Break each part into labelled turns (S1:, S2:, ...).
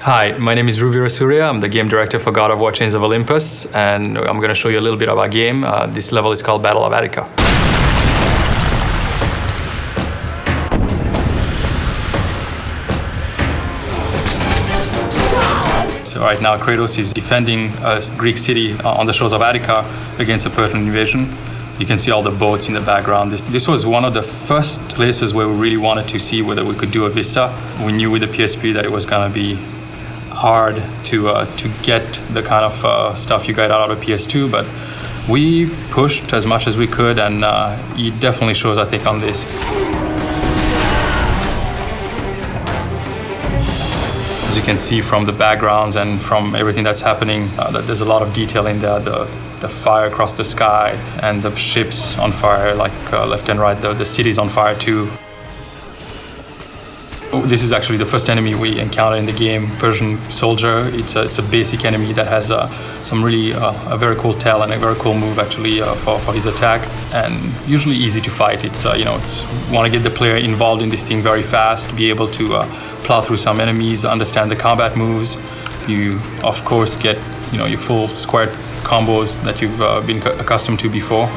S1: Hi, my name is Ruvira Surya. I'm the game director for God of War Chains of Olympus, and I'm going to show you a little bit of our game. This level is called Battle of Attica. So right now Kratos is defending a Greek city on the shores of Attica against a Persian invasion. You can see all the boats in the background. This was one of the first places where we really wanted to see whether we could do a vista. We knew with the PSP that it was going to be hard to get the kind of stuff you get out of a PS2, but we pushed as much as we could, and it definitely shows, I think, on this. As you can see from the backgrounds and from everything that's happening, that there's a lot of detail in there. The fire across the sky and the ships on fire, like left and right. The city's on fire too. This is actually the first enemy we encounter in the game, Persian soldier. It's a basic enemy that has some really a very cool tail and a very cool move actually for his attack, and usually easy to fight. It's want to get the player involved in this thing very fast, be able to plow through some enemies, understand the combat moves. You of course get your full square combos that you've been accustomed to before.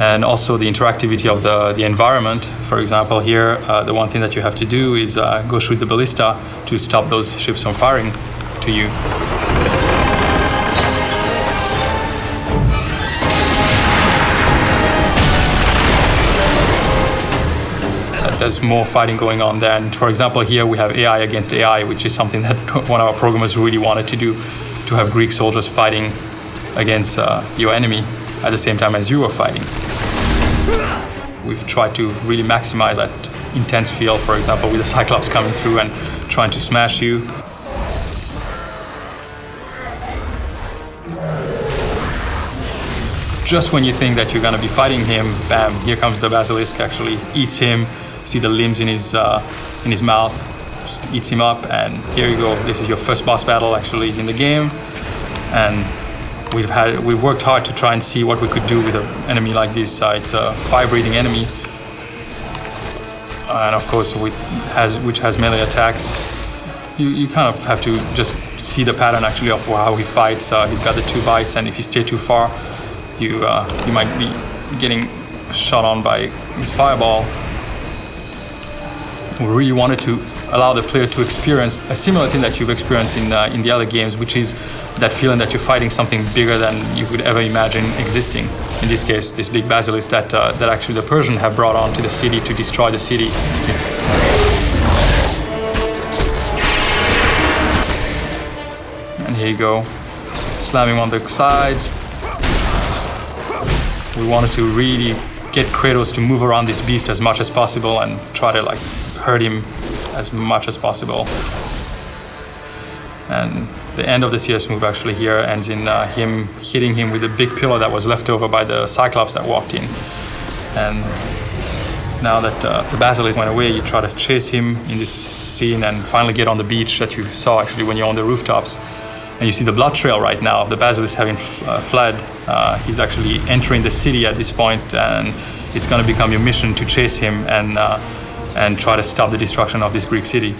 S1: And also the interactivity of the environment. For example, here, the one thing that you have to do is go shoot the ballista to stop those ships from firing to you. There's more fighting going on there. And for example, here we have AI against AI, which is something that one of our programmers really wanted to do, to have Greek soldiers fighting against your enemy at the same time as you are fighting. We've tried to really maximize that intense feel, for example, with the Cyclops coming through and trying to smash you. Just when you think that you're going to be fighting him, bam, here comes the Basilisk, actually eats him. See the limbs in his mouth, just eats him up, and here you go. This is your first boss battle actually in the game, and we've worked hard to try and see what we could do with an enemy like this. It's a fire-breathing enemy, and of course which has melee attacks. You kind of have to just see the pattern actually of how he fights. He's got the two bites, and if you stay too far, you might be getting shot on by his fireball. We really wanted to allow the player to experience a similar thing that you've experienced in the other games, which is that feeling that you're fighting something bigger than you could ever imagine existing. In this case, this big basilisk that actually the Persians have brought onto the city to destroy the city. And here you go, slam him on the sides. We wanted to really get Kratos to move around this beast as much as possible and try to hurt him as much as possible. And the end of the CS move actually here ends in him hitting him with a big pillow that was left over by the Cyclops that walked in. And now that the Basilisk went away, you try to chase him in this scene and finally get on the beach that you saw actually when you're on the rooftops. And you see the blood trail right now of the Basilisk having fled. He's actually entering the city at this point, and it's going to become your mission to chase him and try to stop the destruction of this Greek city.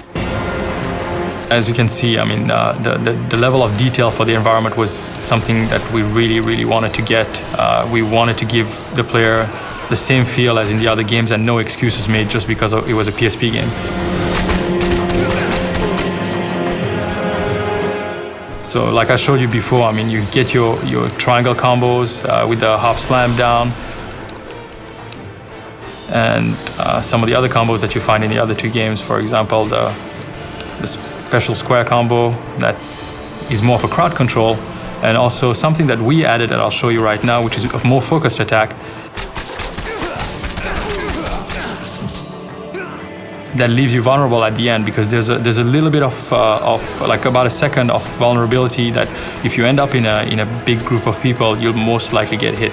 S1: As you can see, I mean, the level of detail for the environment was something that we really wanted to get. We wanted to give the player the same feel as in the other games, and no excuses made just because it was a PSP game. So like I showed you before, I mean, you get your triangle combos with the hop slam down, and some of the other combos that you find in the other two games. For example, the special square combo that is more for crowd control, and also something that we added that I'll show you right now, which is a more focused attack that leaves you vulnerable at the end, because there's a little bit of like about a second of vulnerability that if you end up in a big group of people, you'll most likely get hit.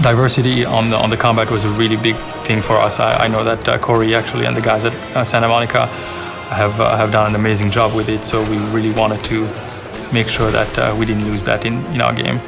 S1: Diversity on the combat was a really big thing for us. I know that Corey actually and the guys at Santa Monica have done an amazing job with it. So we really wanted to make sure that we didn't lose that in our game.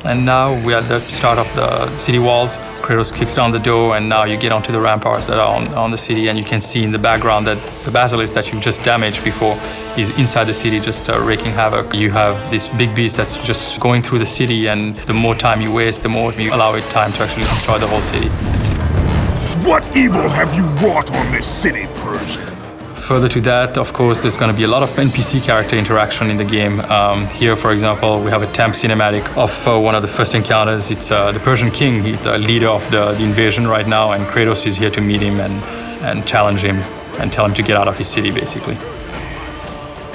S1: And now we're at the start of the city walls. Kratos kicks down the door, and now you get onto the ramparts that are on the city, and you can see in the background that the basilisk that you've just damaged before is inside the city, just wreaking havoc. You have this big beast that's just going through the city, and the more time you waste, the more you allow it time to actually destroy the whole city.
S2: What evil have you wrought on this city, Persian?
S1: Further to that, of course, there's going to be a lot of NPC character interaction in the game. Here, for example, we have a temp cinematic of one of the first encounters. It's the Persian king, he's the leader of the invasion right now, and Kratos is here to meet him and challenge him and tell him to get out of his city, basically.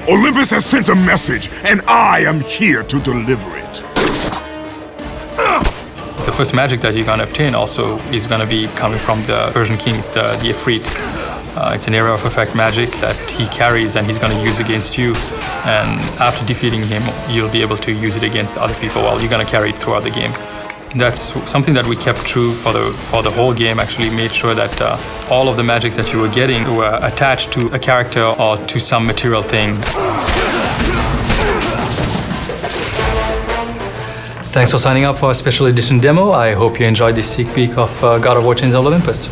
S2: Olympus has sent a message, and I am here to deliver it.
S1: The first magic that you're going to obtain also is going to be coming from the Persian king, it's the Ifrit. It's an area of effect magic that he carries and he's going to use against you. And after defeating him, you'll be able to use it against other people while you're going to carry it throughout the game. That's something that we kept true for the whole game, actually made sure that all of the magics that you were getting were attached to a character or to some material thing. Thanks for signing up for our special edition demo. I hope you enjoyed this sneak peek of God of War Chains of Olympus.